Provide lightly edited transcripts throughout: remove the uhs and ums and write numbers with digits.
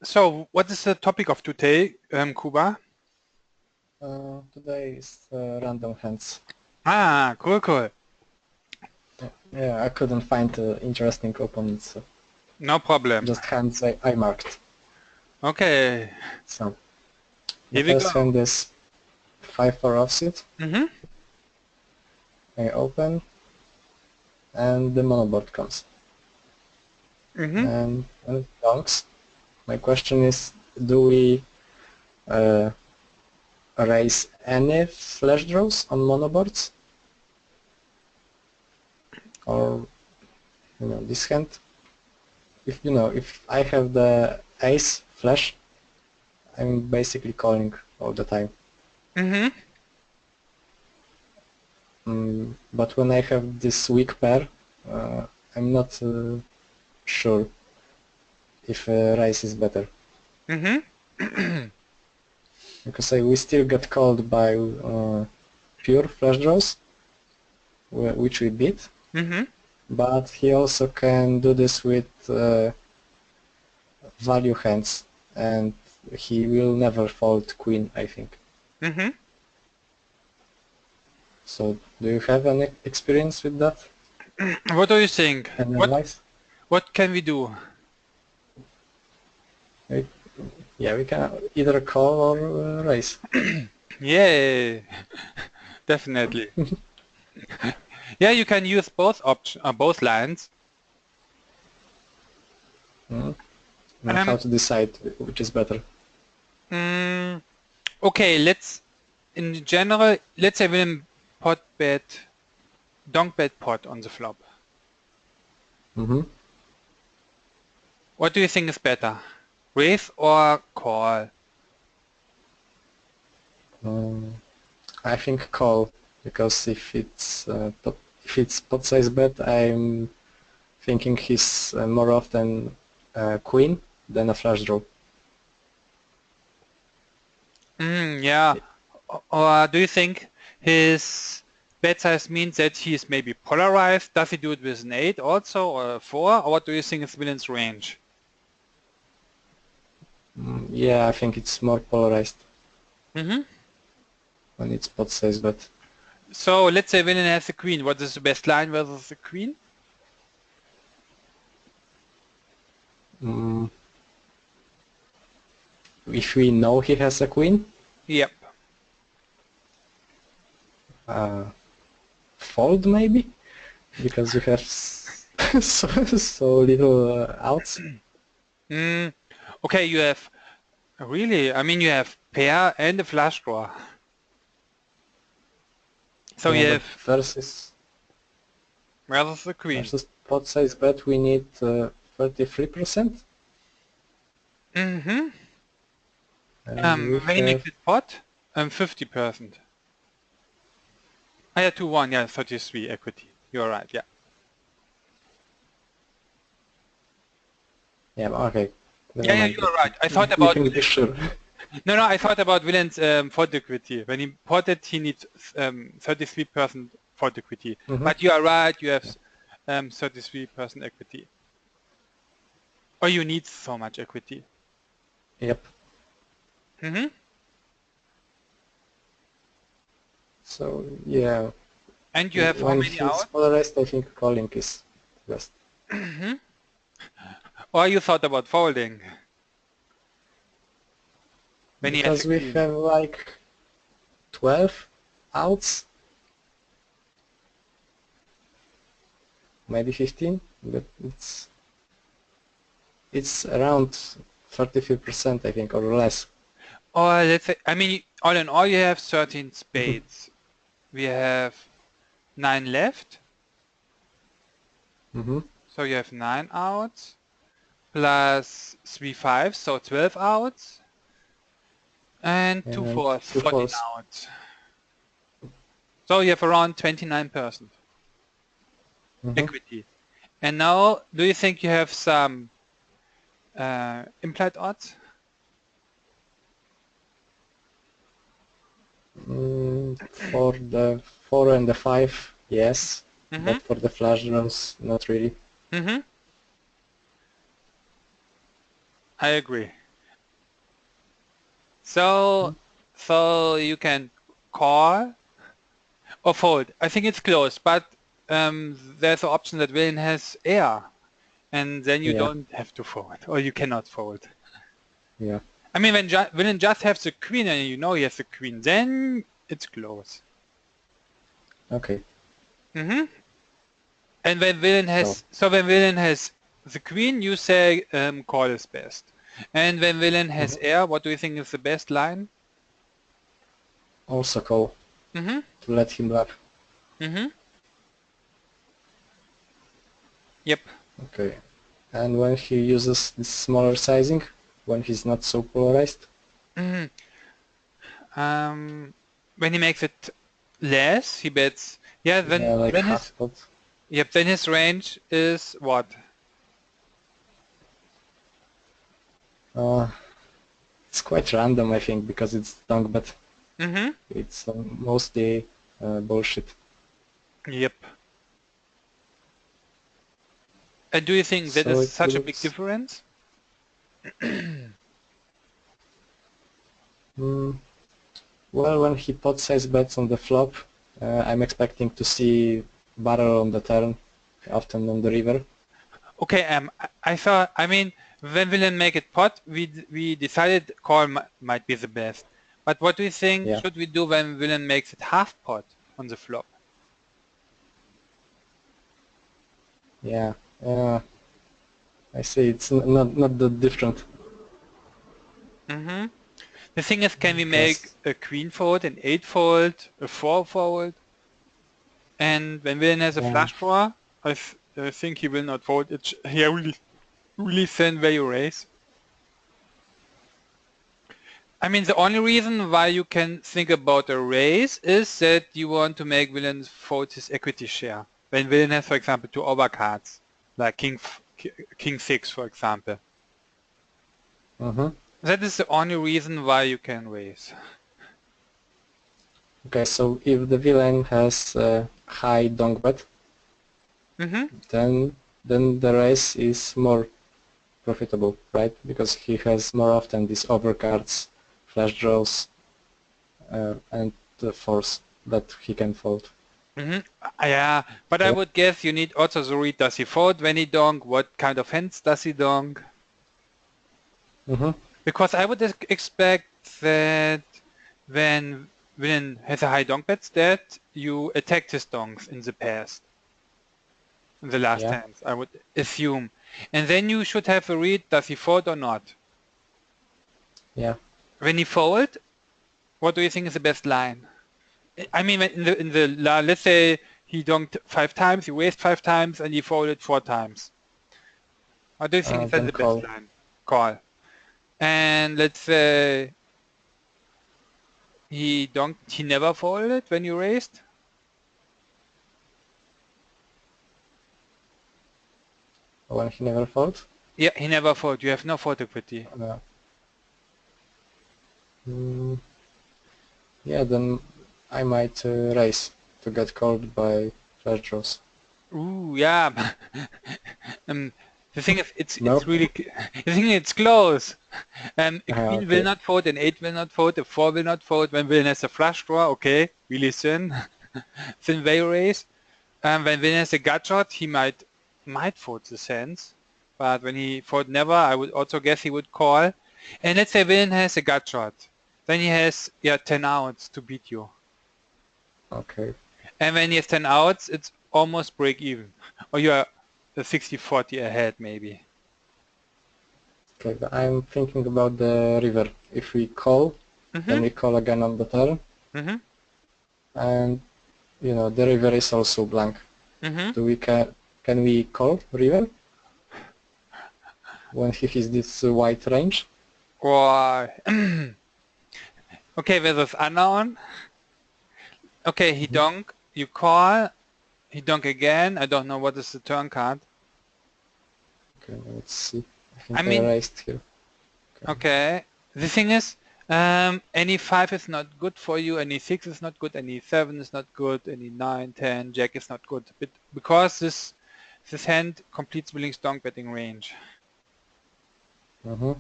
So, what is the topic of today, Kuba? Today is random hands. Ah, cool, cool. Yeah, I couldn't find interesting opponents, so No problem. just hands I marked. Okay, So the here we first go. hand is 5-4 offsuit. Mm-hmm. I open, and the monoboard comes. Mm-hmm. And when it donks, my question is, do we uh, raise any flash draws on monoboards? Or, this hand? If I have the ace flash, I'm basically calling all the time. Mm-hmm. But when I have this weak pair, I'm not sure if raise is better, Mm-hmm. because we still get called by pure flush draws, which we beat, Mm-hmm. but he also can do this with value hands, and he will never fold queen, I think. Mm-hmm. So do you have any experience with that? What do you think? Any What advice? what can we do? We, yeah, we can either call or raise. Yay! Definitely. Yeah, you can use both option, both lines. Mm. And how Um, to decide which is better? mm, okay, in general, let's say William pot bet, donk bet pot on the flop. Mm-hmm. What do you think is better? Raise or call? I think call, because if it's pot size bet, I'm thinking he's more often queen than a flush draw. Yeah. Or do you think his bet size means that he is maybe polarized? Does he do it with an 8 also, or a 4? Or what do you think is William's range? Yeah, I think it's more polarized hmm when it's pot size bet. So let's say William has a queen. What is the best line versus the queen? Mm, if we know he has a queen, Yep. uh, fold maybe, because you have so little outs. Okay, you have really, I mean, you have pair and a flush draw. So Yeah, you but have versus the queen. versus pot size bet we need 33%, Mm-hmm. and we Very have. liquid pot, 50%. Ah, yeah, 2-1, yeah, 33 equity. You're right, yeah. Yeah, okay. Never Yeah, mind. you're right. I thought We about can be sure. no, I thought about Williams fault equity. When he ported, he needs 33% fault equity. Hmm. But you are right. You have 33% equity, or you need so much equity. Yep. hmm So yeah, And you have how when many he's out? polarized, I think calling is best. Or you thought about folding when he has a Because we queen? have like 12 outs, maybe 15, but it's around 33%, I think, or less. Or let's say, I mean, all in all, you have 13 spades. We have 9 left, Mm-hmm. so you have 9 outs plus 3 fives, so 12 outs. And 2 And fours, 2 14 fours. outs. So you have around 29% Mm-hmm. equity. And now, do you think you have some implied odds? For the 4 and the 5, yes, Mm-hmm. but for the flash draws, not really. Mm-hmm. I agree. So you can call or fold. I think it's close, but there's an option that villain has air, and then you Yeah, don't have to fold, or you cannot fold. yeah. I mean, when villain just has the queen and you know he has the queen, then it's close. Okay. hmm And when villain So has the queen, you say call is best. And when villain has air, what do you think is the best line? also call hmm to let him bluff. hmm Yep. Okay. And when he uses this smaller sizing, when he's not so polarized, hmm When he makes it less, he bets. Yeah, yeah, like then half his pot. yep, then his range is what? Uh, it's quite random, I think, because it's donk, but hmm it's mostly bullshit. Yep. And do you think that is So it such a big looks. difference? Mm, well, when he pot size bets on the flop, I'm expecting to see barrel on the turn, often on the river. Okay, I thought, I mean, when villain make it pot, we decided call might be the best. But what do you think Yeah, should we do when villain makes it half pot on the flop? yeah. I see. It's not that different. hmm The thing is, can we make Because a queen fold, an eight fold, a four fold? And when villain has a yeah, flush draw, I think he will not fold. It's he really thin where you raise. I mean, the only reason why you can think about a raise is that you want to make villain fold his equity share. When villain has, for example, two overcards, like king six, for example. mm-hmm. That is the only reason why you can raise. Okay, so if the villain has a high donk bet, hmm then the race is more profitable, right? Because he has more often these overcards, flash draws, and the force that he can fold. hmm Yeah, but I Correct? would guess you need also to read, does he fold when he donk? What kind of hands does he donk? Mm-hmm. Because I would expect that when villain has a high donk bet stat, you attacked his donks in the past, in the last Yeah. hands, I would assume. And then you should have a read, does he fold or not? Yeah. When he fold, what do you think is the best line? I mean, let's say he donked 5 times, he raised 5 times, and he folded 4 times. What do you think is that Then the best call. line? Call. And let's say he never folded when you raised? When he never fold. Yeah, he never folded. You have no fold equity. Uh, mm, yeah, then I might raise to get called by flash draws. Ooh, yeah. um, the thing is, it's No? really, the thing is, it's close. A queen will Okay. not fold, an eight will not fold, a four will not fold. When villain has a flush draw, okay, really thin, thin way raise. When villain has a gut shot, he might fold the hands, but when he fold never, I would also guess he would call. And let's say villain has a gut shot, then he has 10 outs to beat you. Okay. And when he has 10 outs, it's almost break even. Or you are 60-40 ahead, maybe. Okay, but I'm thinking about the river. If we call, then Mm-hmm. we call again on the turn, Mm-hmm. and the river is also blank. Mm-hmm. Do we can we call river when he has this white range? Or okay, there's unknown. Okay, he Mhm. donk. You call. He donk again. I don't know what is the turn card. Okay, let's see. I I think I mean, erased here. Okay. okay. The thing is, any 5 is not good for you. Any 6 is not good. Any 7 is not good. Any 9, 10, Jack is not good. But because this hand completes Willing's donk betting range. Mm-hmm.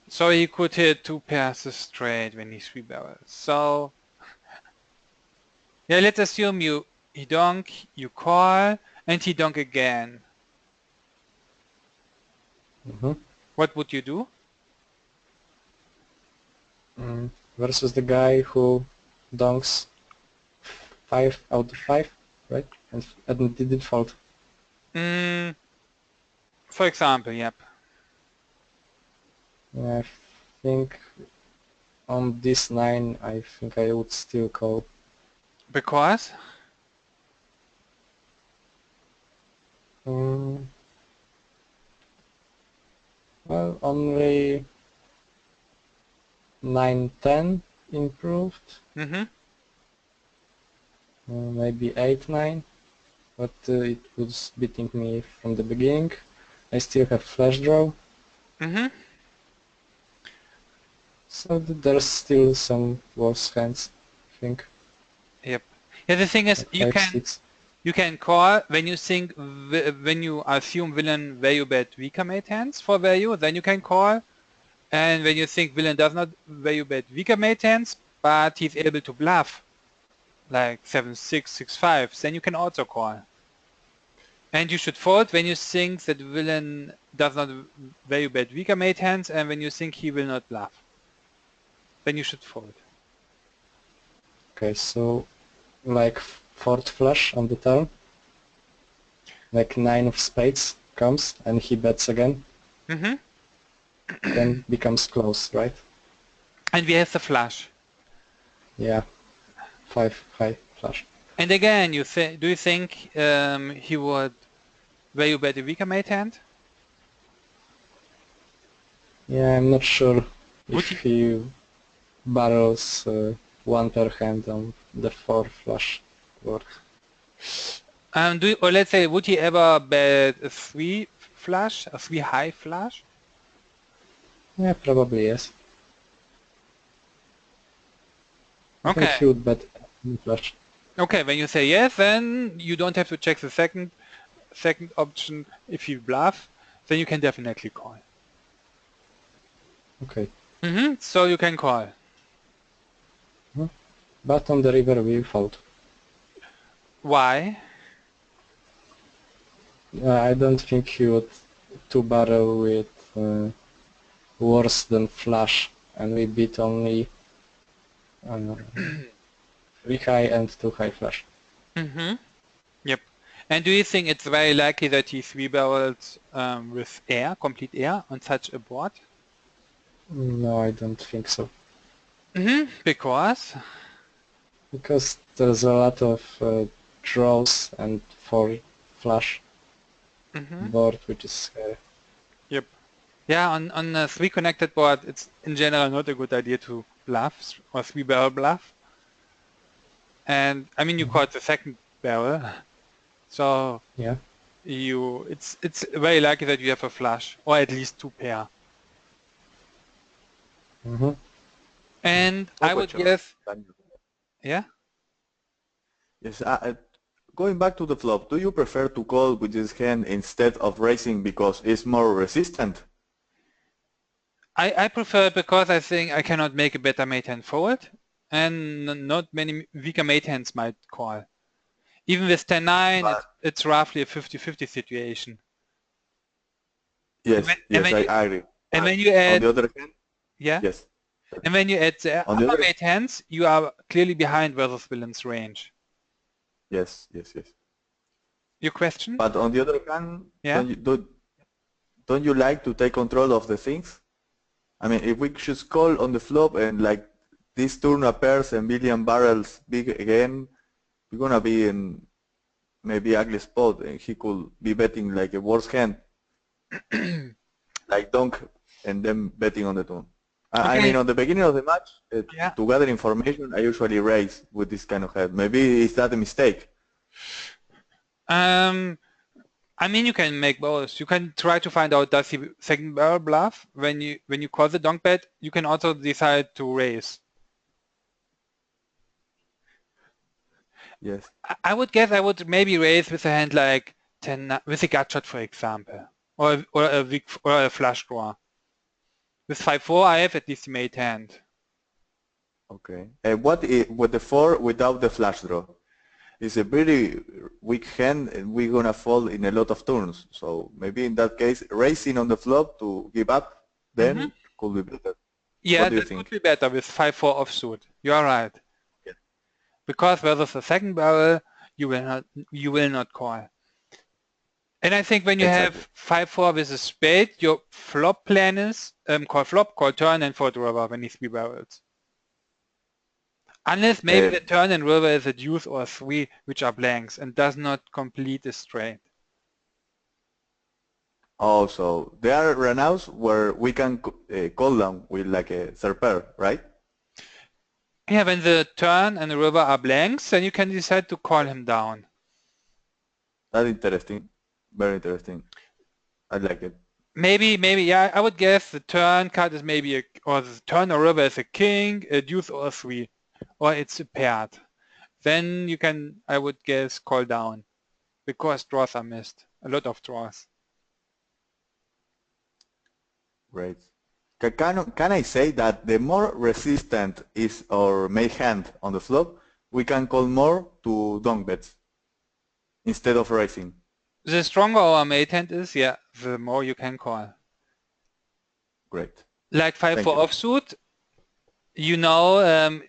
So he could hit 2 pairs straight when he 3-barrels. So yeah, let's assume he donk, you call, and he donk again. What would you do? Versus the guy who donks 5 out of 5, right? And didn't fold. For example, yep. I think on this 9, I think I would still call. Because? Well, only 9-10 improved. Maybe 8-9, but it was beating me from the beginning. I still have flash draw. So there's still some worse hands, I think. Yep. Yeah, the thing is, Like 5-6. you can call when you think when you assume villain value bet weaker mate hands for value, then you can call. And when you think villain does not value bet weaker mate hands, but he's able to bluff, like 7-6, 6-5, then you can also call. And you should fold when you think that villain does not value bet weaker mate hands, and when you think he will not bluff. Then you should fold. Okay, so like 4th flush on the turn. Like 9 of spades comes and he bets again. Then becomes close, right? And we have the flush. Yeah, 5 high flush. And again, do you think he would value bet a weaker mate hand? Yeah, I'm not sure if he barrels 1 per hand on the 4 flush board. Or let's say, would he ever bet a 3 flush, a 3 high flush? Yeah, probably yes. I think Okay. he would bet flush. Okay, when you say yes, then you don't have to check the second option. If you bluff, then you can definitely call. Okay. So you can call. But on the river we fold. Why? I don't think he would 2-barrel with worse than flush, and we beat only 3 high and 2 high flush. Yep. And do you think it's very likely that he 3-barrels with air, complete air, on such a board? No, I don't think so. Because? Because there's a lot of draws and 4 flush board, which is scary. Yep. Yeah, on a 3 connected board, it's in general not a good idea to bluff or 3-barrel bluff. And I mean, you caught the second barrel, so yeah, it's very likely that you have a flush or at least 2 pair. And I would guess, yeah. Yes, going back to the flop, do you prefer to call with this hand instead of raising because it's more resistant? I prefer it because I think I cannot make a better mate hand forward, and not many weaker mate hands might call. Even with 10-9, it's roughly a 50-50 situation. Yes, I agree. And when you add, on the other hand, yeah, yes. And when you add the upper mate hands, you are clearly behind versus villain's range. Yes. Your question? But on the other hand, yeah, don't you like to take control of the things? I mean, if we just call on the flop and like this turn appears and billion barrels big again, you're gonna be in maybe ugly spot, and he could be betting like a worse hand, like donk, and then betting on the turn. I mean, on the beginning of the match, to gather information, I usually raise with this kind of hand. Maybe is that a mistake? I mean, you can make both. You can try to find out, does he second barrel bluff? When you call the donk bet, you can also decide to raise. Yes. I would guess I would maybe raise with a hand like 10, with a gut shot, for example, or a flush draw. With 5-4, I have at least a mate hand. Okay. And what with the 4 without the flush draw? It's a pretty weak hand and we're gonna fall in a lot of turns. So maybe in that case, racing on the flop to give up then could be better. Yeah, What do you that think? could be better with 5-4 offsuit. You are right. Yeah. Because versus the second barrel, you will not call. And I think when you Exactly. have 5-4 with a spade, your flop plan is call flop, call turn, and fold river when he 3 barrels. Unless maybe Uh, the turn and river is a deuce or 3, which are blanks, and does not complete the straight. Also, there are runouts where we can call them with like a third pair, right? Yeah, when the turn and the river are blanks, then you can decide to call him down. That's interesting. Very interesting. I like it. Maybe, yeah, I would guess the turn card is maybe or the turn or river is a king, a deuce or a 3, or it's a paired. Then you can, I would guess, call down, because draws are missed. A lot of draws. Great. Can I say that the more resistant is our main hand on the flop, we can call more to donk bets instead of raising? The stronger our mate hand is, yeah, the more you can call. Great. Like 5-4 Thank you. offsuit, you know,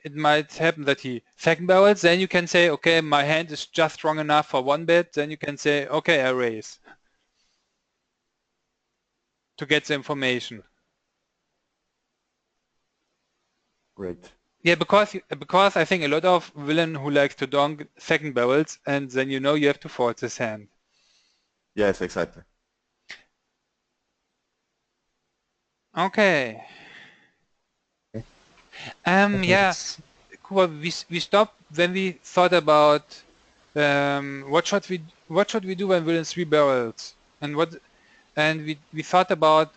it might happen that he second barrels, then you can say, okay, my hand is just strong enough for one bet, then you can say, okay, I raise. To get the information. Great. Yeah, because I think a lot of villain who likes to donk second barrels, and then you know you have to fold this hand. Yes, exactly. Okay. I think Yeah, it's Kuba, we stopped when we thought about what should we do when villain 3 barrels, and we thought about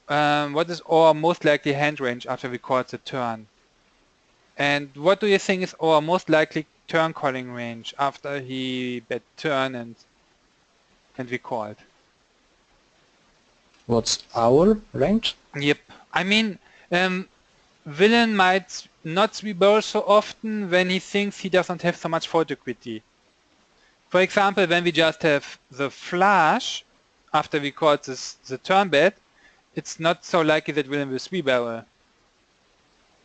what is our most likely hand range after we called the turn. And what do you think is our most likely turn calling range after he bet turn and we called? what's our range? Yep. I mean, villain might not 3 barrels so often when he thinks he doesn't have so much fold equity. For example, when we just have the flush after we called the turn bet, it's not so likely that villain will 3 barrel.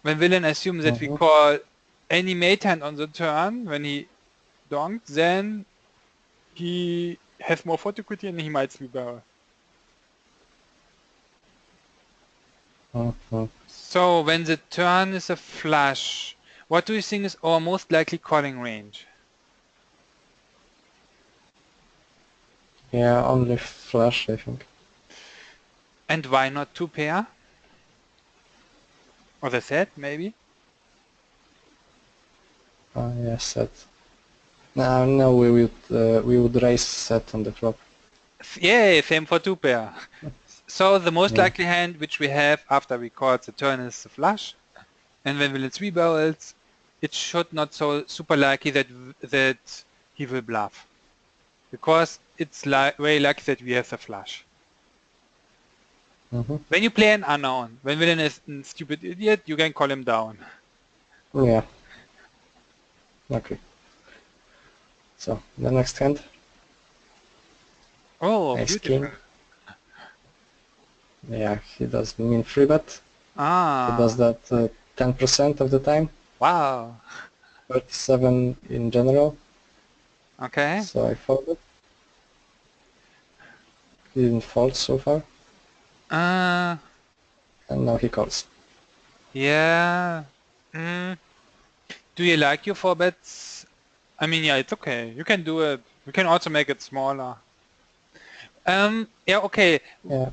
When villain assumes that we call any mate hand on the turn when he donked, then he has more fold equity and he might 3 barrel. So when the turn is a flush, what do you think is our most likely calling range? Yeah, only flush, I think. And why not 2 pair? Or the set, maybe? Yeah, set. No, we would raise set on the flop. Yay, same for 2 pair. So the most Yeah. likely hand which we have after we call the turn is the flush. And when villain 3 barrels, it should not so super likely that he will bluff. Because it's very likely that we have the flush. When you play an unknown, when villain is a stupid idiot, you can call him down. Yeah. Okay. So the next hand. Oh, Ace beautiful. king. Yeah, he does mean free bet. He does that 10% of the time. Wow. 37 in general. Okay. So I folded. He didn't fold so far. And now he calls. Yeah. Do you like your 4 bets? I mean, yeah, it's okay. You can do it. You can also make it smaller. Yeah, okay. Yeah.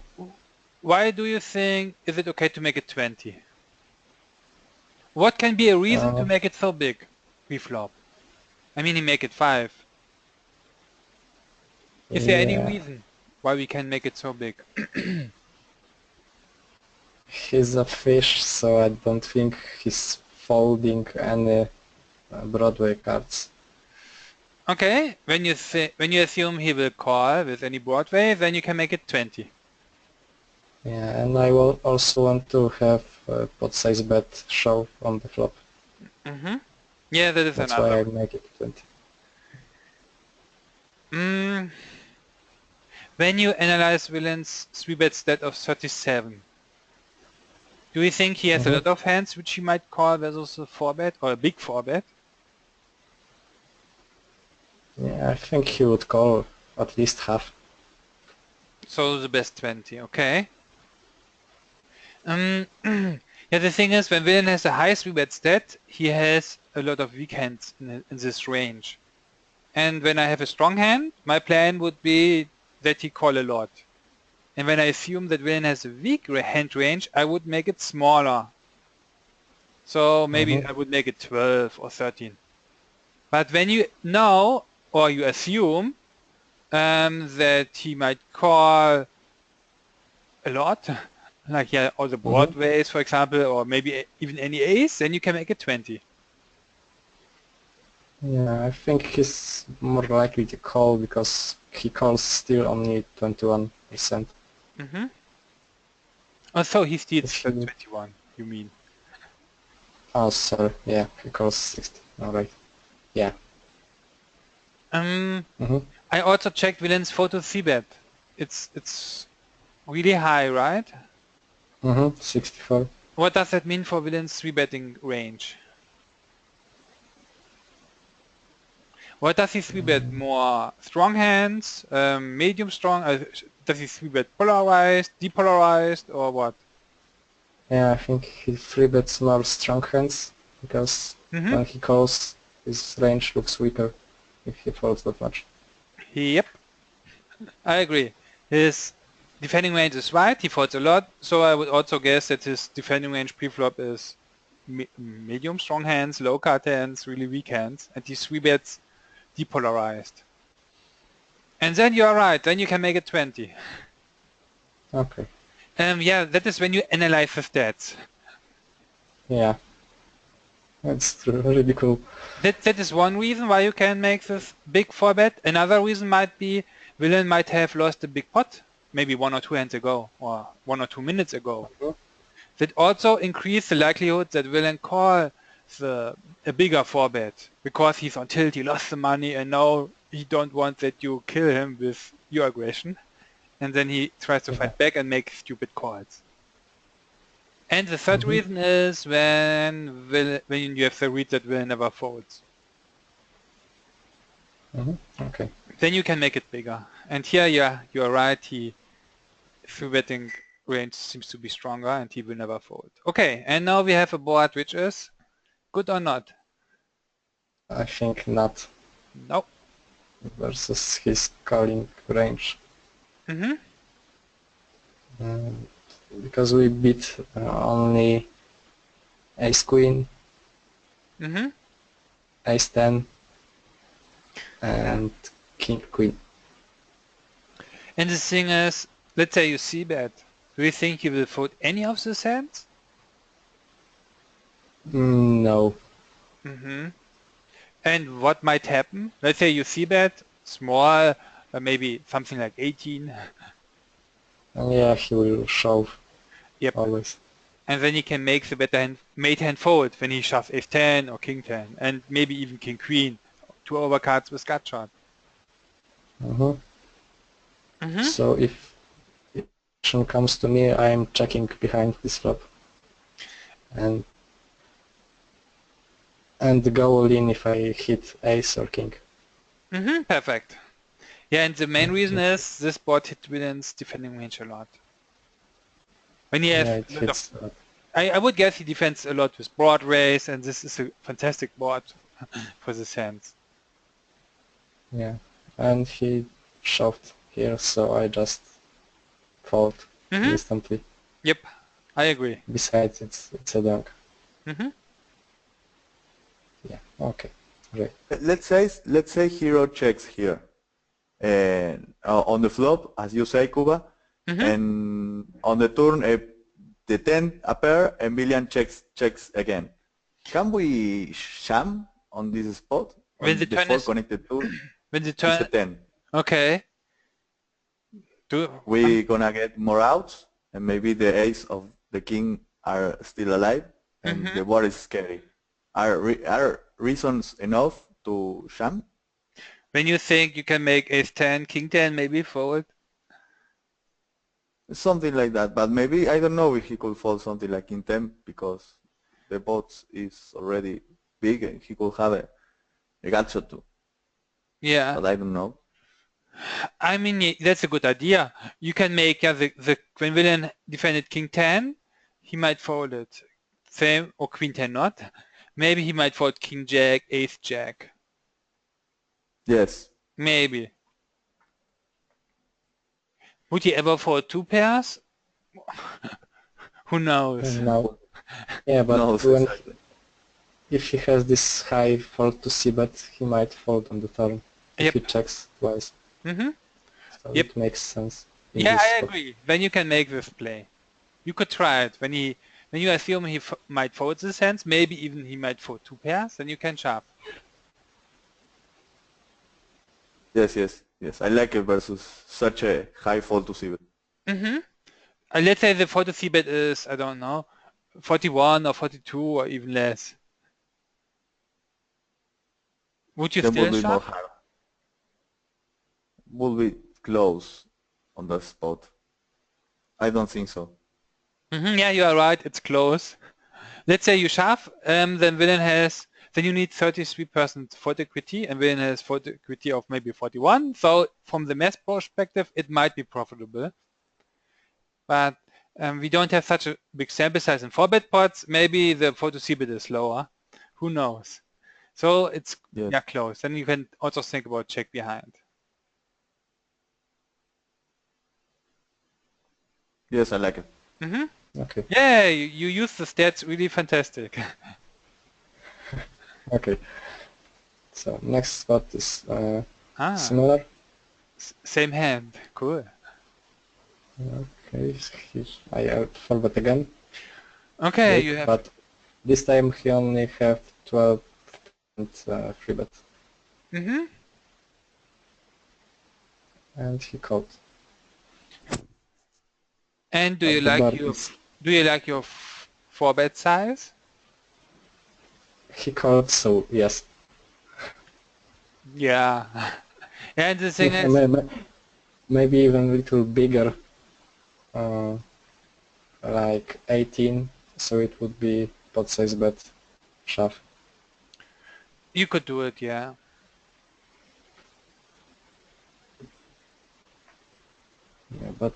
Why do you think is it okay to make it 20? What can be a reason to make it so big pre-flop? I mean, he make it 5. Is there any Yeah. reason why we can make it so big? He's a fish, so I don't think he's folding any Broadway cards. Okay, when you assume he will call with any Broadway, then you can make it 20. Yeah, and I will also want to have pot size bet show on the flop. Mm-hmm. Yeah, that is That's another. why I make it 20. When you analyze villain's 3-bet stat of 37, do you think he has a lot of hands which he might call versus a 4-bet or a big 4-bet? Yeah, I think he would call at least half. So the best 20, okay. Yeah, the thing is, when villain has a high 3-bet stat, he has a lot of weak hands in this range. And when I have a strong hand, my plan would be that he call a lot. And when I assume that villain has a weak hand range, I would make it smaller. So maybe I would make it 12 or 13. But when you know or you assume that he might call a lot, like yeah, all the broadways, for example, or maybe even any ace, then you can make it 20. Yeah, I think he's more likely to call because he calls still only 21%. Mm-hmm. Oh, so he steals If you... 21, you mean? Oh, sorry. Yeah, he calls 60. Alright. Yeah. I also checked villain's photo c-bet. It's really high, right? 64. What does that mean for villain's 3-betting range? What does he 3-bet? More strong hands, medium strong? Does he 3-bet polarized, depolarized, or what? Yeah, I think he 3-bets more strong hands because Mm-hmm. when he calls, his range looks weaker if he folds that much. Yep, I agree. His defending range is wide, he folds a lot, so I would also guess that his defending range preflop is medium strong hands, low card hands, really weak hands, and he 3-bets depolarized. And then you're right, then you can make it 20. Okay. Yeah, that is when you analyze the stats. Yeah. That's really cool. That is one reason why you can make this big 4-bet. Another reason might be villain might have lost a big pot, maybe 1 or 2 hands ago, or 1 or 2 minutes ago. That also increase the likelihood that villain call a bigger 4-bet because he's on tilt, he lost the money, and now he don't want that you kill him with your aggression. And then he tries to fight back and make stupid calls. And the third reason is when you have the read that villain never folds. Okay. Then you can make it bigger. And here, yeah, you're right. He 3-betting range seems to be stronger, and he will never fold. Okay, and now we have a board which is good or not. I think not No. versus his calling range. Because we beat only ace queen, ace 10, and king queen. And the thing is, let's say you see bet. Do you think you will fold any of these hands? No. And what might happen? Let's say you see bet small, maybe something like 18. Yeah, he will shove. Yep. Always. And then he can make the better hand, mate hand fold when he shoves ace 10 or king 10, and maybe even king queen, 2 overcards with gut shot. So if action comes to me, I am checking behind this flop. And go all in if I hit ace or king. Perfect. Yeah, and the main reason is this board hit villain's defending range a lot. When he has it hits a lot. I would guess he defends a lot with Broadways, and this is a fantastic board for this hand. Yeah, and he shoved here, so I just fold instantly. Yep, I agree. Besides, it's a dunk. Yeah. Okay. Great. Let's say hero checks here, and on the flop, as you say, Kuba, and on the turn, the 10 a pair, and million checks again. Can we sham on this spot? When the turn is connected to when the turn is a 10. Okay. We gonna get more outs, and maybe the ace of the king are still alive, and the board is scary. Are reasons enough to jam? When you think you can make ace 10, king 10, maybe fold. Something like that, but maybe, I don't know if he could fold something like king 10 because the pot is already big and he could have a gut shot too, Yeah. but I don't know. I mean, that's a good idea. You can make when William defended king 10, he might fold it. Same, or queen 10 not. Maybe he might fold king jack, ace jack. Yes. Maybe. Would he ever fold two pairs? Who knows? No. Yeah, but No, exactly. if he has this high fold to c-bet, he might fold on the turn if Yep. he checks twice. Mm-hmm. So Yep. it makes sense. in Yeah, this I spot. agree. Then you can make this play. You could try it. When you assume he might fold this hands, maybe even he might fold two pairs, then you can shove. Yes, yes, yes. I like it versus such a high fold to c-bet. Mm-hmm. Let's say the fold to c-bet is, I don't know, 41 or 42 or even less. Would you Then still would be more shove? hard. Would be close on that spot. I don't think so. Mm-hmm. Yeah, you are right. It's close. Let's say you shove, then you need 33% fold equity, and Villain has fold equity of maybe 41. So from the math perspective, it might be profitable. But we don't have such a big sample size in 4-bet pots. Maybe the fold to c-bet is lower. Who knows? So it's Yes. close. Then you can also think about check behind. Yes, I like it. Mm-hmm. Okay. Yeah, you use the stats really fantastic. Okay. So next spot is Ah, similar. same hand. Cool. Okay, I out forward again. Okay, Great, you have. but this time he only have 12 free bet, Mm-hmm. and he called. And do But you the like board your is 4-bet size? he called, so yes. Yeah. And the thing is, Maybe even a little bigger, uh, like 18, so it would be pot size bet shove. you could do it, yeah. Yeah, but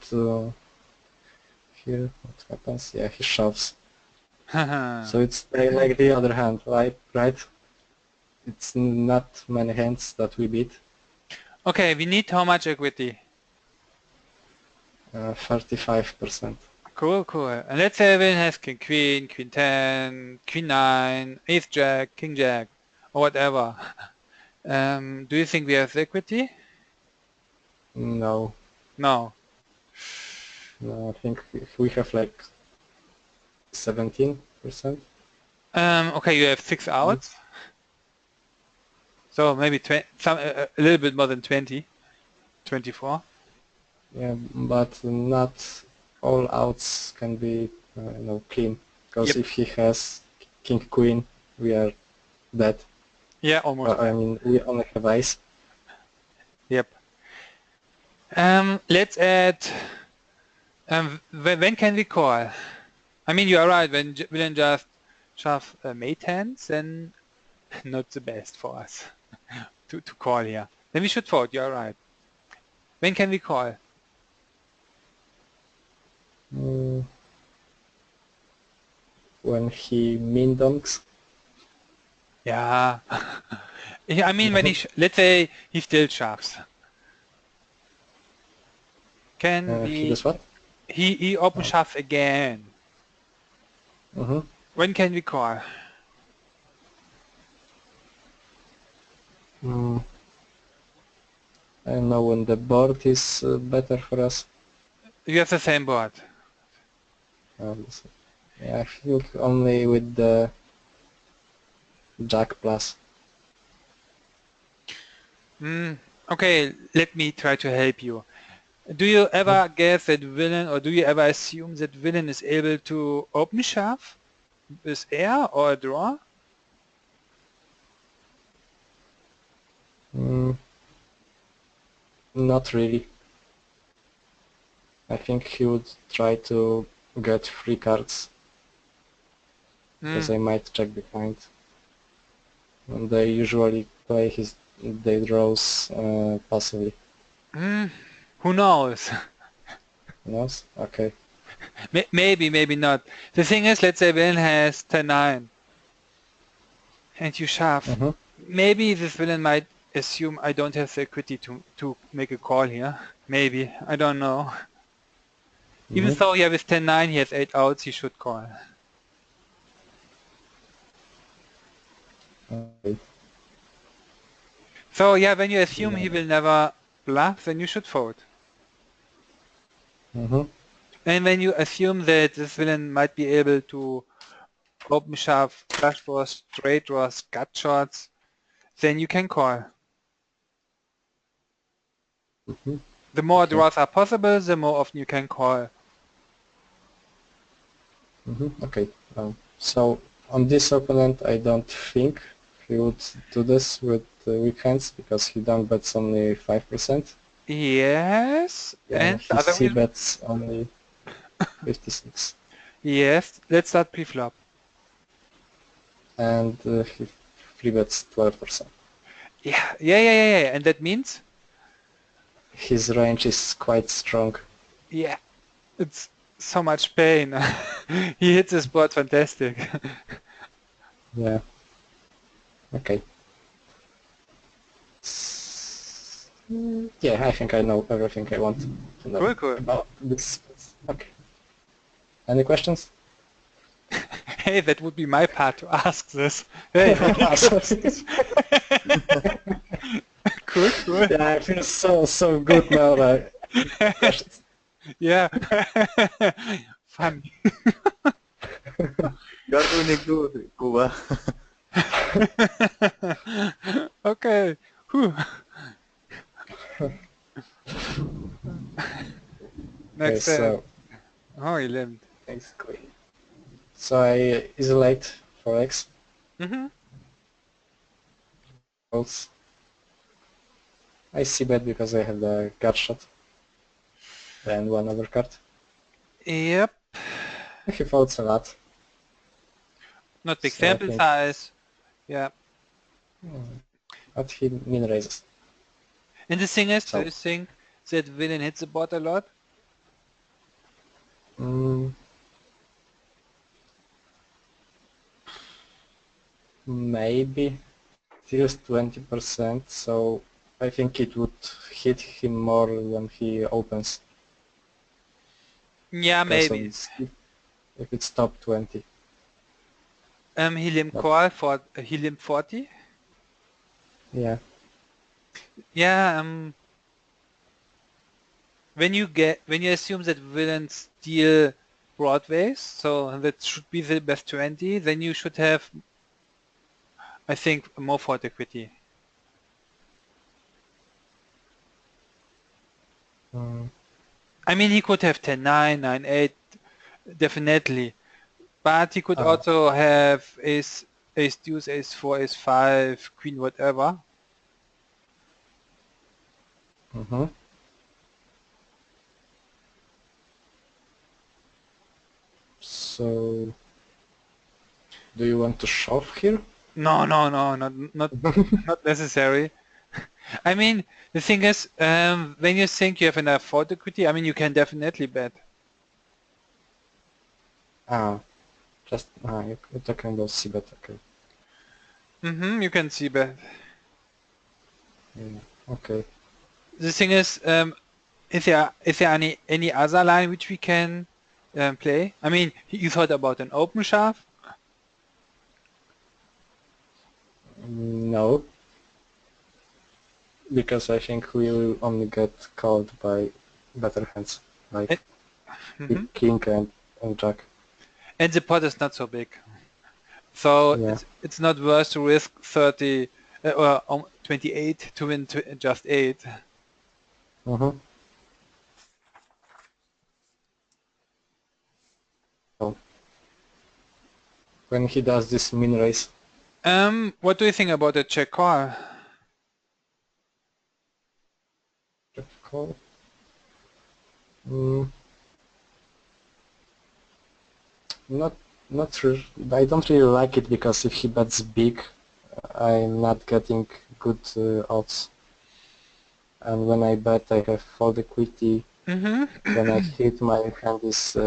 here what happens? Yeah, he shoves. So it's like the other hand, right? It's not many hands that we beat. Okay, we need how much equity? 35%. Cool, cool. And let's say everyone has king queen, queen 10, queen 9, ace jack, king jack, or whatever. Do you think we have equity? No, No. no, I think we have like 17%. Okay, you have 6 outs. So maybe a little bit more than 20, 24. Yeah, but not all outs can be clean, because Yep. if he has king queen, we are dead. Yeah, almost. I mean, we only have ace. Yep. Let's add. When can we call? I mean, you are right. When William just shove mate hands, then not the best for us to call here. Then we should fold. You are right. When can we call? Mm, when he min donks. Yeah. Yeah, I mean, when let's say he still shoves. Can He we? does what? He open shove again. Mm-hmm. When can we call? I don't know when the board is better for us. You have the same board. Yeah, I think only with the Jack plus. Okay, let me try to help you. Do you ever guess that villain, or do you ever assume that villain is able to open shove with air or a draw? Not really. I think he would try to get free cards, because I might check behind. And they usually play their draws passively. Who knows? Who knows? Okay. Maybe, maybe not. The thing is, let's say villain has 10-9 and you shove. Maybe this villain might assume I don't have the equity to make a call here. Maybe. I don't know. Even though he has 10-9, he has 8 outs, he should call. Okay. So yeah, when you assume he will never bluff, then you should fold. And when you assume that this villain might be able to open shove, flush draws, straight draws, gut shots, then you can call. The more draws are possible, the more often you can call. Okay. So on this opponent, I don't think he would do this with weak hands, because he down bets only 5%. Yes. And he other C reason? bets only 56. Yes. Let's start pre-flop. And he free bets 12%. Yeah. And that means? His range is quite strong. Yeah. It's so much pain. He hits the spot fantastic. Yeah. Okay. Yeah, I think I know everything I want to know Cool. about this. Okay. Any questions? Hey, that would be my part to ask this. Hey. Cool. Yeah, I feel so good now. Questions? Yeah. Fun. You're doing good, Cuba. Okay. Whew. Next Okay, so oh, he lived. basically, so I isolate for X. Folds. I see bet because I have the gut shot and one other card. Yep. He folds a lot. Not big So I sample think- size. Yeah. But he min raises. And the thing is, So- do you think that villain hits the board a lot? Maybe. Still 20%, so I think it would hit him more when he opens. Yeah, because maybe. If it's top 20. Helium But- coil for helium 40. Yeah. Yeah. When you assume that villains steal broadways, so that should be the best 20, then you should have, I think, more fault equity. I mean, he could have 10-9, 9-8, definitely. But he could also have ace deuce, ace 4, ace 5, queen, whatever. So, do you want to shove here? No, not necessary. I mean, the thing is, when you think you have enough fault equity, I mean, you can definitely bet. You're talking about c-bet, okay. You can see bet. Yeah, okay. The thing is there any other line which we can play? I mean, you thought about an open shove? No. Because I think we will only get called by better hands, like king and jack. And the pot is not so big. So Yeah. it's not worth to risk 30 or 28 to win just 8. when he does this min raise. What do you think about the check call? Check call. Mm, not sure. I don't really like it because if he bets big, I'm not getting good odds. And when I bet, I have full equity. When I hit, my hand is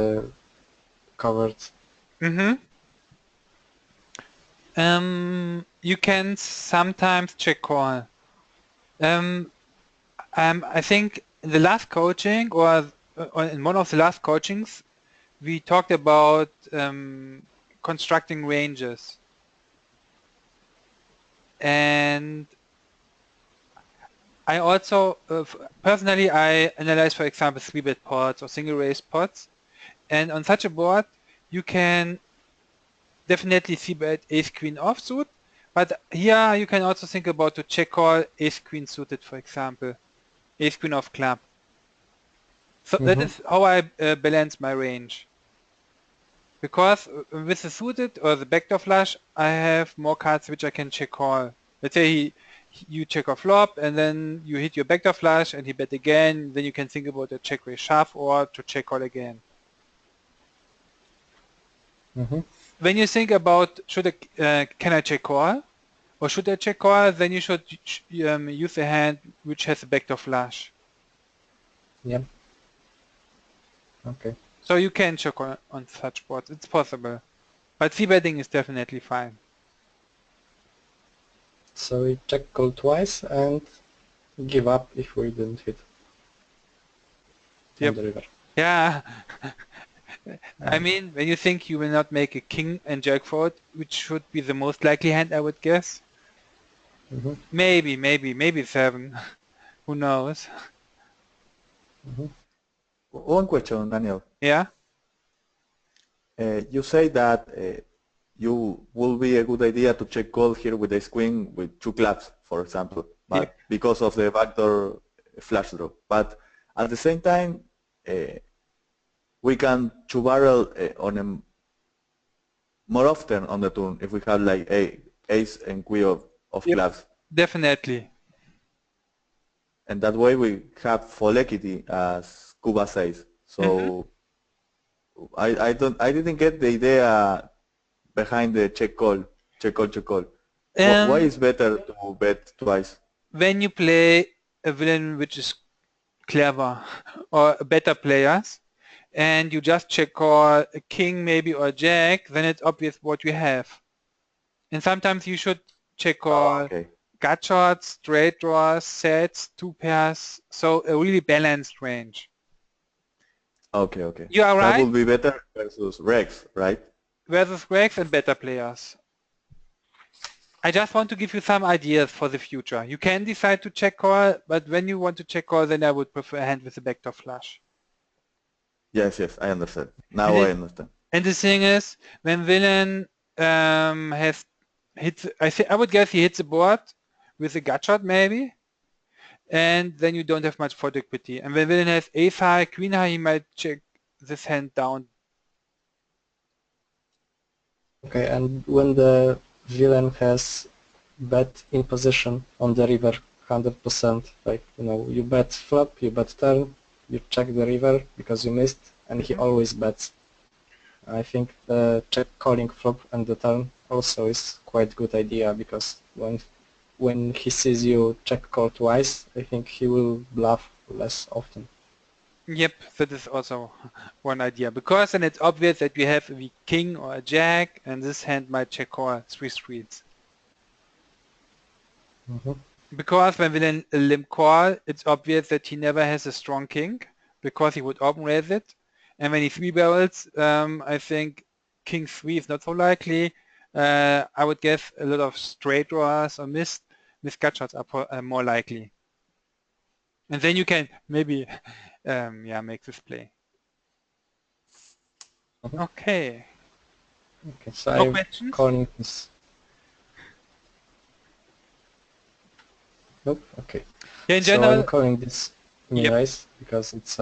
covered. You can sometimes check call. I think in the last coaching or in one of the last coachings, we talked about constructing ranges. And I also, personally, I analyze, for example, 3-bet pots or single raise pots. And on such a board, you can definitely 3-bet ace-queen offsuit. But here you can also think about to check call ace-queen suited, for example, ace-queen of club. So that is how I balance my range. Because with the suited or the backdoor flush, I have more cards which I can check call. Let's say you check off flop and then you hit your backdoor flush and he bet again, then you can think about a check raise shove or to check call again. When you think about can I check call or should I check call, then you should use a hand which has a backdoor flush. Yeah. Okay. So you can check on such boards, it's possible. But c-betting is definitely fine. So we check call twice and give up if we didn't hit on the river. Yeah. I mean, when you think you will not make a king and jack forward, which should be the most likely hand, I would guess. Maybe 7. Who knows? One question, Daniel. Yeah? You say that you will be a good idea to check call here with ace queen with 2 clubs, for example, but because of the backdoor flush draw. But at the same time, we can 2-barrel on a more often on the turn if we have like ace and queen of clubs. Definitely. And that way we have full equity, as Kuba says. So I didn't get the idea behind the check call. Why is better to bet twice? When you play a villain which is clever or better players, and you just check call a king maybe or a jack, then it's obvious what you have. And sometimes you should check call gut shots, straight draws, sets, 2 pairs, so a really balanced range. Okay. You are right. That would be better versus Rex, right? Versus Rex and better players. I just want to give you some ideas for the future. You can decide to check call, but when you want to check call, then I would prefer a hand with a backdoor flush. Yes, I understand. Now I understand. And the thing is, when villain has hit, I would guess he hits the board with a gut shot maybe, and then you don't have much for equity. And when villain has ace high, queen high, he might check this hand down. Okay, and when the villain has bet in position on the river 100%, like, you bet flop, you bet turn, you check the river because you missed, and he always bets. I think the check calling flop and the turn also is quite good idea, because when he sees you check call twice, I think he will bluff less often. Yep, that is also one idea, because then it's obvious that you have a weak king or a jack, and this hand might check call 3 streets. Because when villain limp call, it's obvious that he never has a strong king, because he would open raise it. And when he 3-barrels, I think king 3 is not so likely. I would guess a lot of straight draws or missed gut shots are more likely. And then you can maybe make this play. Okay. So No I'm questions? calling this. Nope. Okay. Yeah, in general, so I'm calling this raise because it's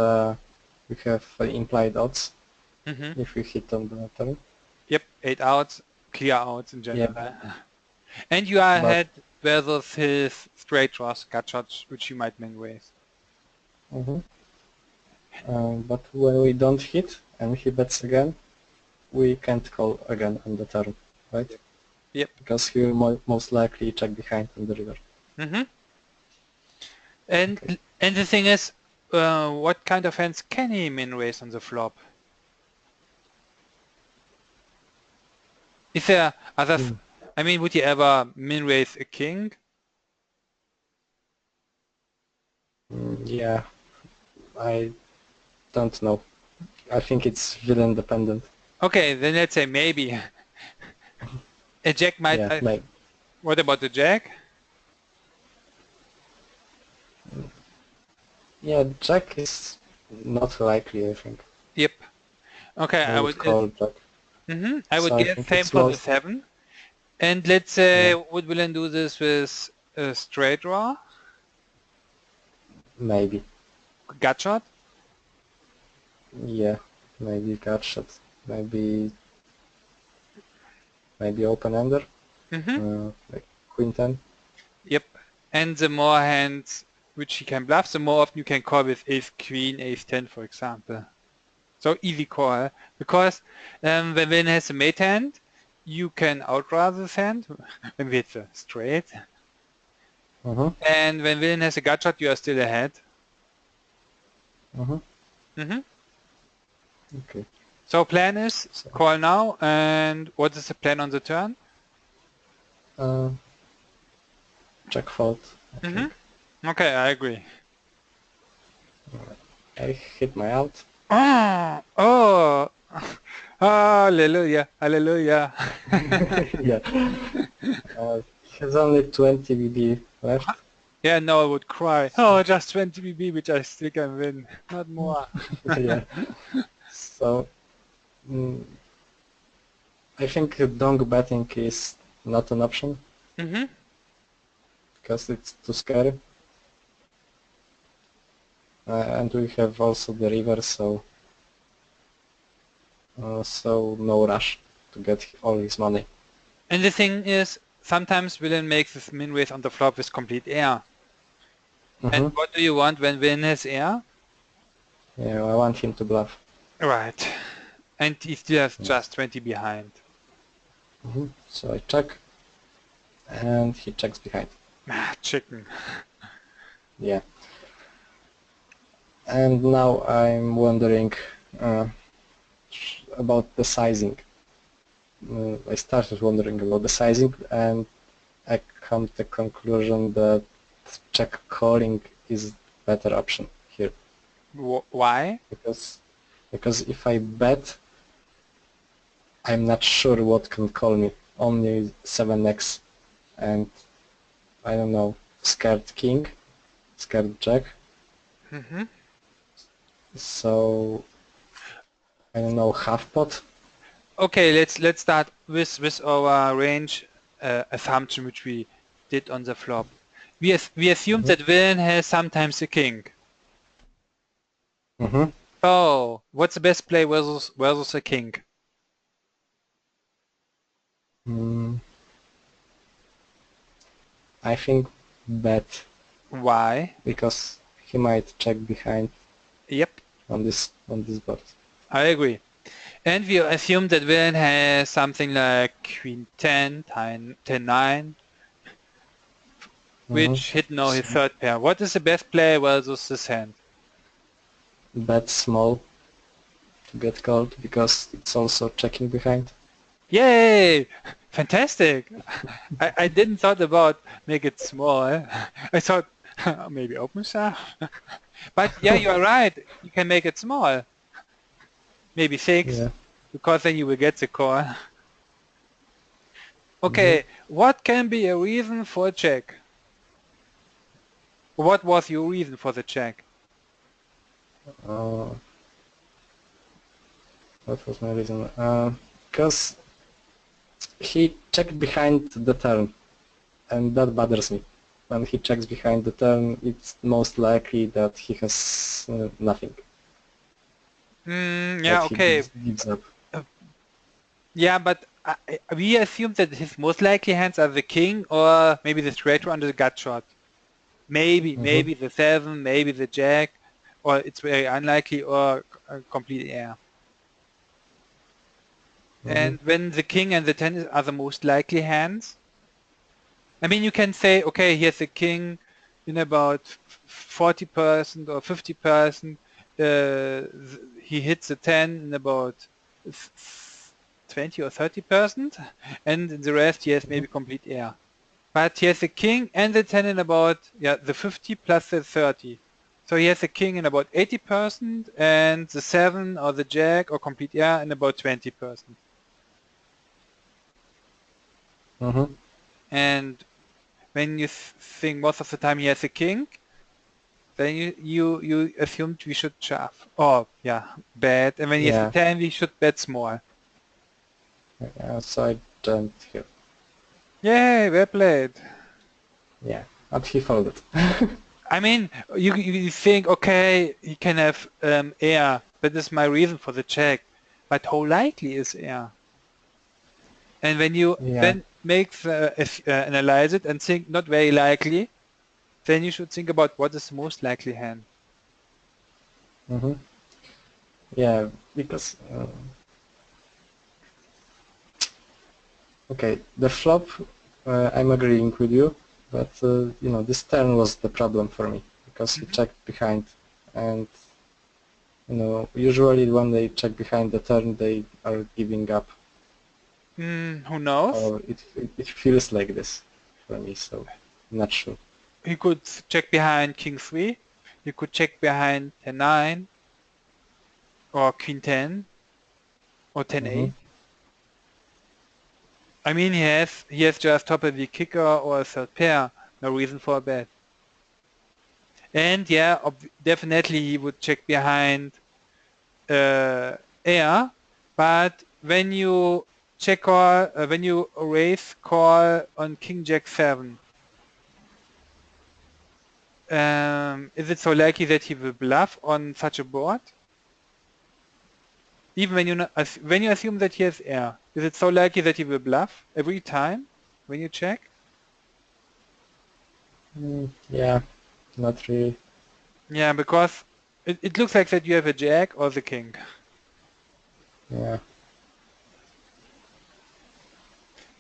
we have implied odds if we hit on the turn. Yep, 8 outs. clear outs in general. Yeah. And you are But- ahead versus his straight draws, gut shots, which you might min raise. Mhm. But when we don't hit and he bets again, we can't call again on the turn, right? Yep. Because he will most likely check behind on the river. Mm-hmm. And Okay. and the thing is, what kind of hands can he min raise on the flop? Is there other? I mean, would he ever min raise a king? Yeah, I don't know. I think it's villain dependent. Okay, then let's say maybe a jack might. Yeah, maybe. What about the jack? Yeah, jack is not likely, I think. Yep. Okay, I would call jack. I would So I guess think same it's for the most- 7. And let's say, Yeah. would villain do this with a straight draw, Maybe. gut shot? Yeah, maybe gut shot. Maybe open-ender. Like queen 10. Yep. And the more hands which he can bluff, the more often you can call with ace queen, ace 10, for example. So easy call. Because when villain has a mate hand, you can outdraw this hand when we hit the straight. Mm-hmm. And when villain has a gut shot, you are still ahead. Mm-hmm. Mm-hmm. Okay. So plan is call now, and what is the plan on the turn? Check fold, I Mm-hmm. think. Okay, I agree. I hit my out. Oh, hallelujah, hallelujah. Yeah. He has only 20 BB left. Yeah, no, I would cry. Oh, just 20 BB, which I still can win, not more. Yeah. So, I think dong betting is not an option Mm-hmm. because it's too scary. And we have also the river, so no rush to get all his money. And the thing is, sometimes villain makes this min raise on the flop with complete air. And Mm-hmm. what do you want when villain has air? Yeah, I want him to bluff. Right. And he still has just 20 behind. Mm-hmm. So I check, and he checks behind. Ah, chicken. Yeah. And now I'm wondering about the sizing. I started wondering about the sizing, and I come to the conclusion that check calling is better option here. Why? Because if I bet, I'm not sure what can call me. Only 7x, and I don't know, scared king, scared jack. Mm-hmm. So I don't know, half pot. Okay, let's start with our range assumption which we did on the flop. We assumed that villain has sometimes a king. Mm-hmm. So what's the best play versus a king? I think bet, Why? because he might check behind Yep, on this board. I agree. And we assume that villain has something like queen 10, 10 9, which hit now his third pair. What is the best play versus this hand? Bet small to get called because it's also checking behind. Yay! Fantastic! I didn't thought about make it small. I thought maybe open shove. But yeah, you're right. You can make it small. Maybe 6, Yeah. because then you will get the call. Okay, what can be a reason for a check? What was your reason for the check? What was my reason? Because he checked behind the turn, and that bothers me. When he checks behind the turn, it's most likely that he has nothing. Yeah, That he okay. gives up. Yeah, but we assume that his most likely hands are the king or maybe the straight draw under the gut shot. Maybe the 7, maybe the jack, or it's very unlikely, or complete air. And when the king and the 10 are the most likely hands, I mean, you can say, okay, here's the king in about 40% or 50%. He hits the 10 in about 20 or 30%, and in the rest he has maybe complete air. But he has the king and the 10 in about, yeah, the 50 plus the 30. So he has the king in about 80% and the 7 or the jack or complete air in about 20%. And when you think most of the time he has a king, then you assumed we should shove. Oh, yeah, bet. And when he has a 10, we should bet small. So I don't here. Yay, well played. Yeah, but he folded. I mean, you think, okay, he can have air. That is my reason for the check. But how likely is air? And when you then analyze it and think not very likely, then you should think about what is the most likely hand. Yeah, because okay, the flop, I'm agreeing with you, but you know, this turn was the problem for me because he checked behind, and you know, usually when they check behind the turn, they are giving up. Who knows? Or it feels like this for me, so I'm not sure. He could check behind king 3. He could check behind 10-9 or queen 10 or 10-8. I mean, he has just top of the kicker or a third pair. No reason for a bet. And yeah, definitely he would check behind air, but when you check call, when you raise call on king jack 7, is it so likely that he will bluff on such a board? Even when you assume that he has air, is it so likely that he will bluff every time when you check? Yeah, not really. Yeah, because it looks like that you have a jack or the king. Yeah.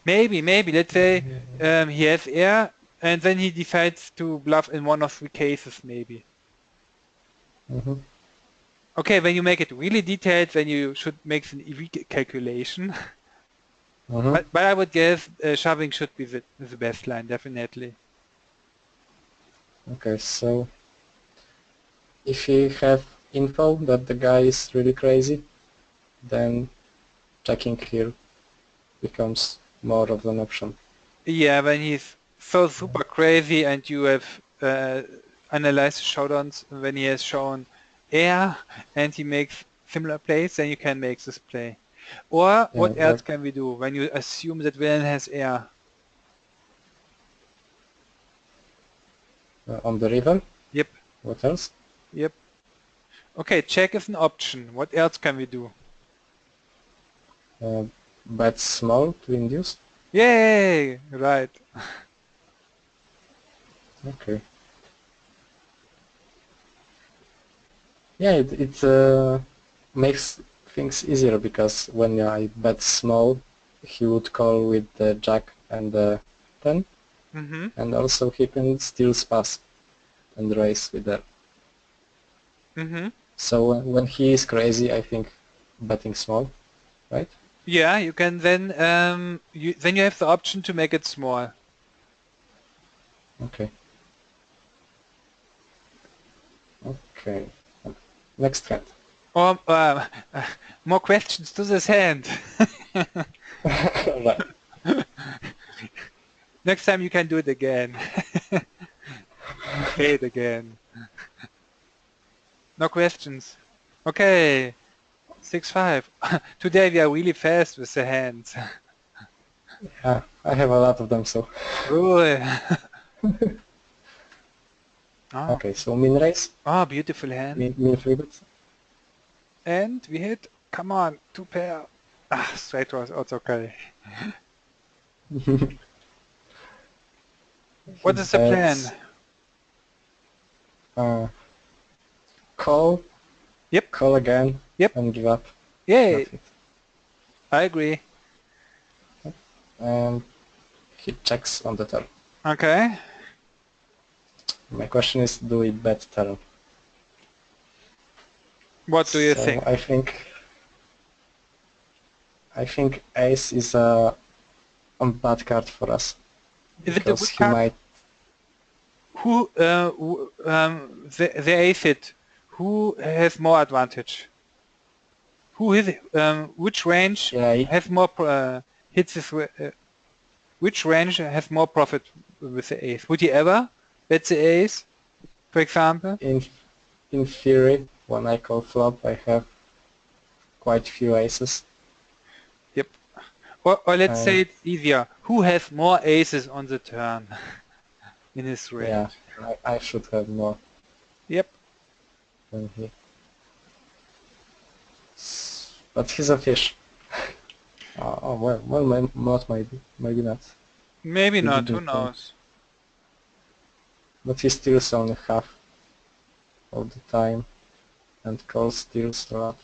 Maybe, let's say he has air and then he decides to bluff in one of 3 cases maybe. Okay, when you make it really detailed, then you should make an EV calculation. But I would guess shoving should be the best line, definitely. Okay, so if you have info that the guy is really crazy, then checking here becomes more of an option. Yeah, when he's so super crazy and you have analyzed the showdowns when he has shown air and he makes similar plays, then you can make this play. Or what else can we do when you assume that villain has air? On the river? Yep. What else? Yep. Okay, check is an option. What else can we do? Bet small to induce? Yay! Right. Okay. Yeah, it makes things easier because when I bet small, he would call with the jack and the 10, and also he can still pass and raise with that. So when he is crazy, I think betting small, right? Yeah, you can then you have the option to make it small. Okay. Okay. Next hand. Or more questions to this hand. Right. Next time you can do it again. Play it again. No questions. Okay. 6-5. Today we are really fast with the hands. Yeah, I have a lot of them, so. Cool. Oh. Okay, so min raise. Oh, beautiful hand. Min 3 bets. And we hit. Come on, 2 pair. Ah, straight was also okay. What is the plan? bets, uh, call, Yep, call again, yep, and give up. yay, That's it. I agree. And he checks on the turn. Okay, My question is, do we bet turn? what do you So think? I think ace is a bad card for us Is it a because good he card? might. Who, the ace hit, who has more advantage? Who is, which range Yeah, has more, hits his, which range has more profit with the ace? Would he ever bet the ace, for example? in theory, when I call flop, I have quite few aces, Yep. Or let's and say it's easier. Who has more aces on the turn in his yeah, range? I should have more Yep. than he. But he's a fish. Well, not maybe not. Maybe He not, who didn't think, knows? but he steals only half of the time, and calls steals a lot.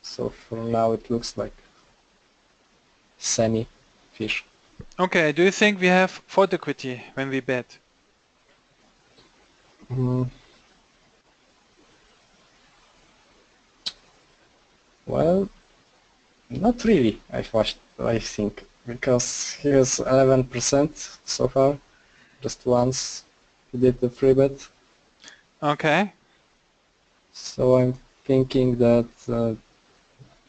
So for now, it looks like semi-fish. Okay, do you think we have fault equity when we bet? Mm, well, not really. I think, because he has 11% so far. Just once he did the free bet. Okay. So I'm thinking that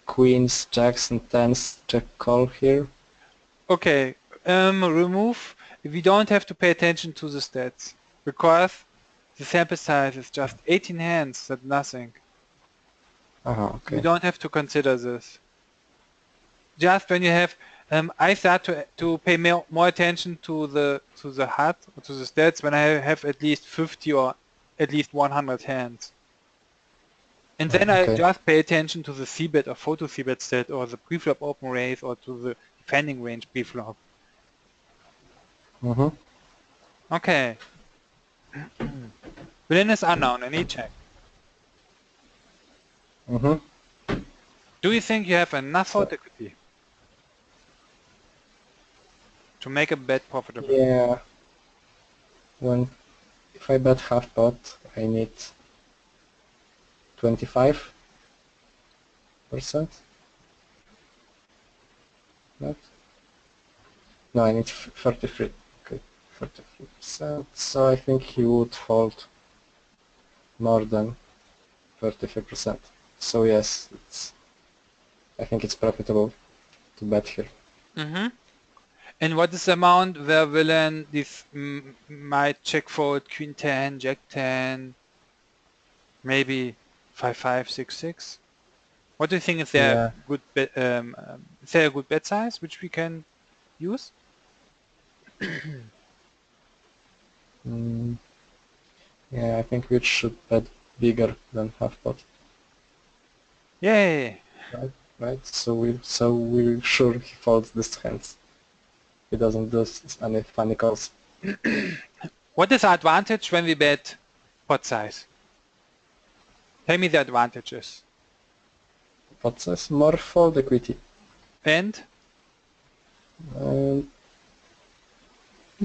queens, jacks, and tens check call here. Okay, remove. We don't have to pay attention to the stats because the sample size is just 18 hands, that's nothing. We Okay. don't have to consider this. Just when you have, I start to pay more attention to the HUD or to the stats when I have at least 50 or at least 100 hands. And then I Okay. just pay attention to the c-bet or photo c-bet stat or the preflop open raise or to the defending range preflop. Mm-hmm. Okay. Villain is unknown, I need check. Mm-hmm. Do you think you have enough fault So equity to make a bet profitable? yeah, if I bet half pot, I need 25%. Not? No, I need 33. Okay, 33%. So I think he would fold more than 33%. So yes, I think it's profitable to bet here. Mm-hmm. And what is the amount where villain this might check fold queen 10, jack 10, maybe 5-5, 6-6? What do you think is there Yeah. good bet, is there a good bet size which we can use? Mm, yeah, I think we should bet bigger than half pot. Yay! Right? Right? So we're sure he folds these hands. He doesn't do any funny calls. What is the advantage when we bet pot size? Tell me the advantages. Pot says more fold equity. And? And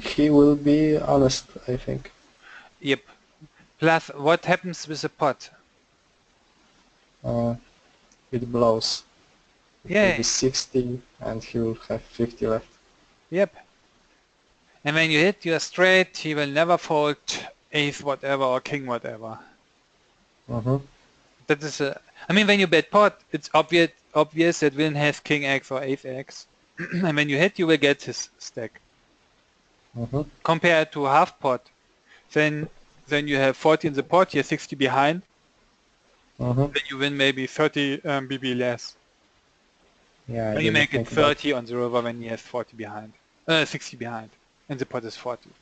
he will be honest, I think. Yep. Plus, what happens with the pot? Uh, it blows. It will be Yay! 60 and he will have 50 left. Yep. And when you hit your straight, he will never fold ace whatever or king whatever. Mm-hmm. That is I mean, when you bet pot, it's obvious that villain has king X or ace X. And when you hit, you will get his stack. Mm-hmm. Compared to half pot, then you have 40 in the pot, you're 60 behind, Mm-hmm. then you win maybe 30 BB less. Yeah, I Then you didn't make it think about 30 on the river when he has 40 behind. 60 behind. And the pot is 40.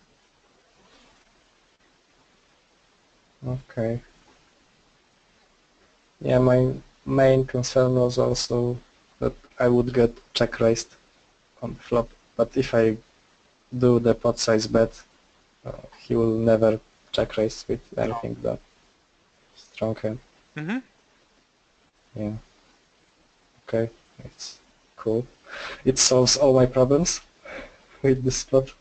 Okay. Yeah, my main concern was also that I would get check raised on flop. But if I do the pot size bet, he will never check raise with, I think, the strong hand. Mm-hmm. Yeah. Okay, it's cool. It solves all my problems with this spot.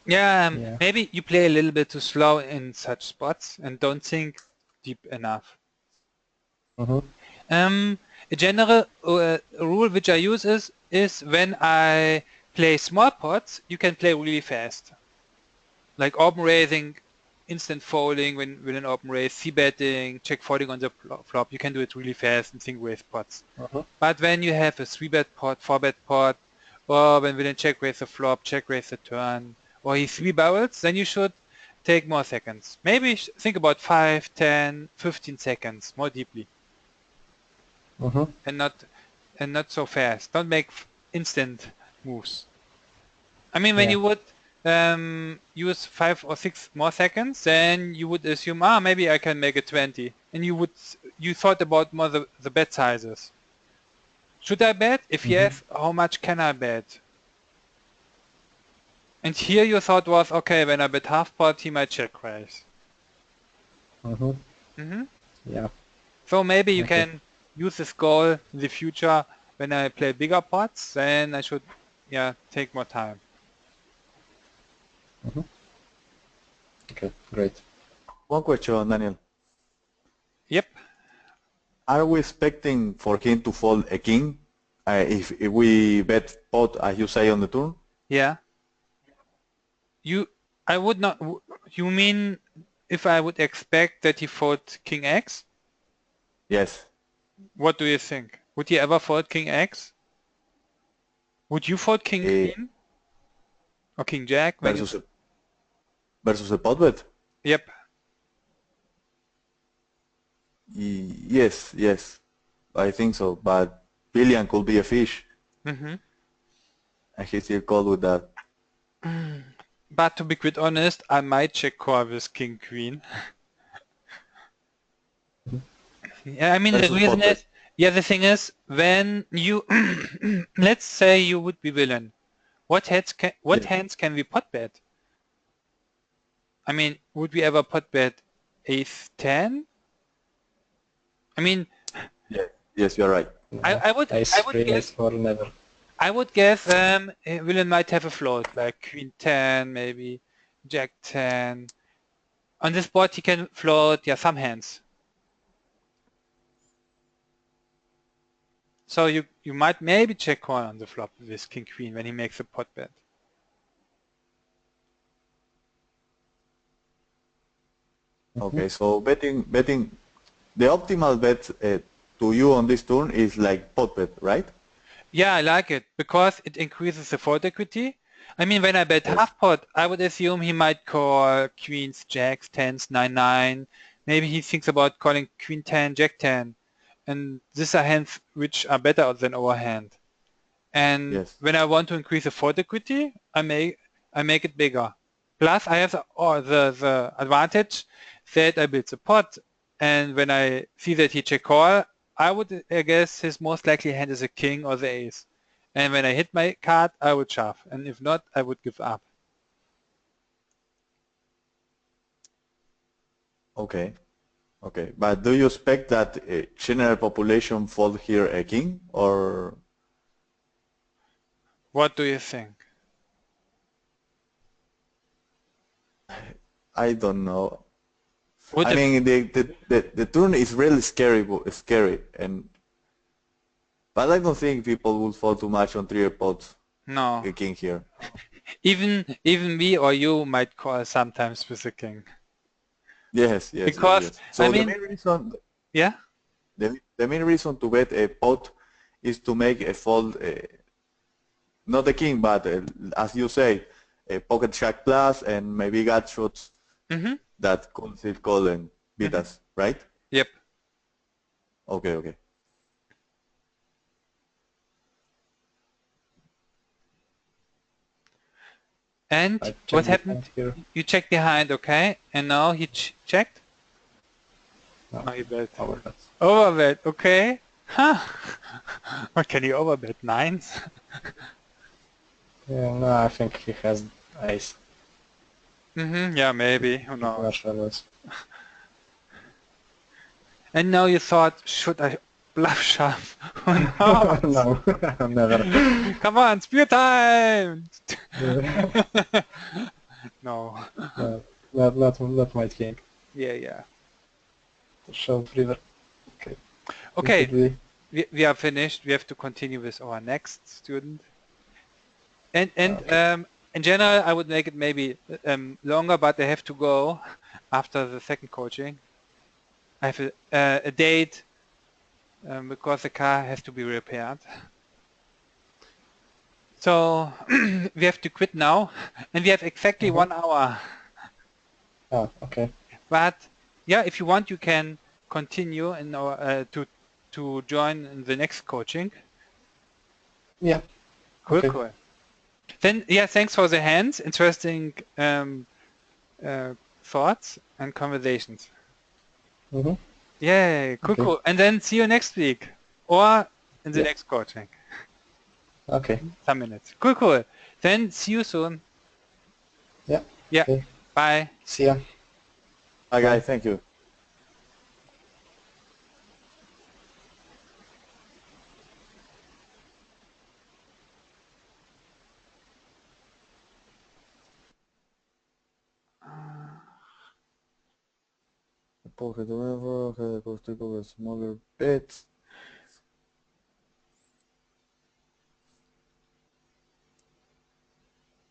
Yeah, Yeah. maybe you play a little bit too slow in such spots and don't think deep enough. Mm-hmm. A general rule which I use is when I play small pots, you can play really fast. Like open raising, instant folding when an open raise, c-betting, check folding on the flop, you can do it really fast in single raise pots. Uh-huh. But when you have a 3-bet pot, 4-bet pot, or when villain check raise the flop, check raise the turn, or he 3-barrels, then you should take more seconds. Maybe think about 5, 10, 15 seconds more deeply. Mm-hmm. And not so fast. Don't make instant moves. I mean, when Yeah. you would use 5 or 6 more seconds, then you would assume, maybe I can make it 20, and you thought about more the bet sizes. Should I bet? If yes, how much can I bet? And here your thought was, okay, when I bet half pot, he might check raise. Mm-hmm. Mm-hmm. Yeah. So maybe you Okay. can use this goal in the future when I play bigger pots, then I should, take more time. Mm-hmm. Okay, great. One question, Daniel. Yep. Are we expecting for him to fold a king if we bet pot, as you say, on the turn? Yeah. I would not, you mean if I would expect that he fold King X? Yes. What do you think? Would he ever fold King X? Would you fold King Eh, Queen? Or King Jack? versus a pot bet? Yep. Yes, yes. I think so. But Billion could be a fish, Mm-hmm. and he's still called with that. But to be quite honest, I might check call with King Queen. Yeah, I mean the Versus reason pot bet. is, the thing is, when you, let's say you would be villain, what Yes. hands can we pot bet? I mean, would we ever pot bet Ace 10? I mean, Yes, yes, you're right. No. I would Ace 3, Ace 4, never. I would guess villain might have a float like Queen 10, maybe Jack 10. On this board he can float some hands. So you might maybe check call on the flop with King Queen when he makes a pot bet. Okay, so betting, the optimal bet to you on this turn is like pot bet, right? Yeah, I like it because it increases the fold equity. I mean, when I bet Yes. half pot, I would assume he might call queens, jacks, tens, 9-9. Maybe he thinks about calling queen 10, jack 10. And these are hands which are better than our hand. And Yes. when I want to increase the fold equity, I make it bigger. Plus, I have the advantage that I build the pot, and when I see that he check call, I guess his most likely hand is a king or the ace. And when I hit my card, I would shove, and if not, I would give up. Okay. Okay. But do you expect that general population fold here a king, or What do you think? I don't know. Would I the, mean, the turn is really scary, but I don't think people will fall too much on three pots no, a king here. even me or you might call sometimes with the king. Yes, yes, yes, Because, yes. I So the mean, main reason, yeah, the main reason to bet a pot is to make a fold, not a king, but as you say, a pocket jack plus and maybe gut shots mm-hmm, that could still call and beat mm-hmm, us, right? yep. Okay, okay. And I what check happened? behind here. You checked behind, okay? And now he checked? No, No, he bet. over that. Overbet, okay? Huh? What can he overbet? Nines? Yeah, no, I think he has ace. Yeah, maybe. Who He knows? much lose. And now you thought, should I bluff shove? Who knows? No, never. Come on, spear time! Yeah. No. No, not my king. Yeah, yeah. Shove river. Okay. Okay, Completely. we are finished. We have to continue with our next student. And Okay. in general, I would make it maybe longer, but I have to go after the second coaching. I have a date because the car has to be repaired. So we have to quit now, and we have exactly 1 hour. Oh, okay. But yeah, if you want, you can continue in our to join in the next coaching. Yeah. Cool, Okay. cool. Then yeah, thanks for the hands. Interesting thoughts and conversations. Mm-hmm. Yay, cool, Okay. cool. And then see you next week or in the Yeah. next coaching. Okay. Some minutes. Cool, cool. Then see you soon. Yeah. Yeah. Okay. Bye. See ya. Bye Bye. guys, thank you. Pocket whatever, okay, goes to smaller bits.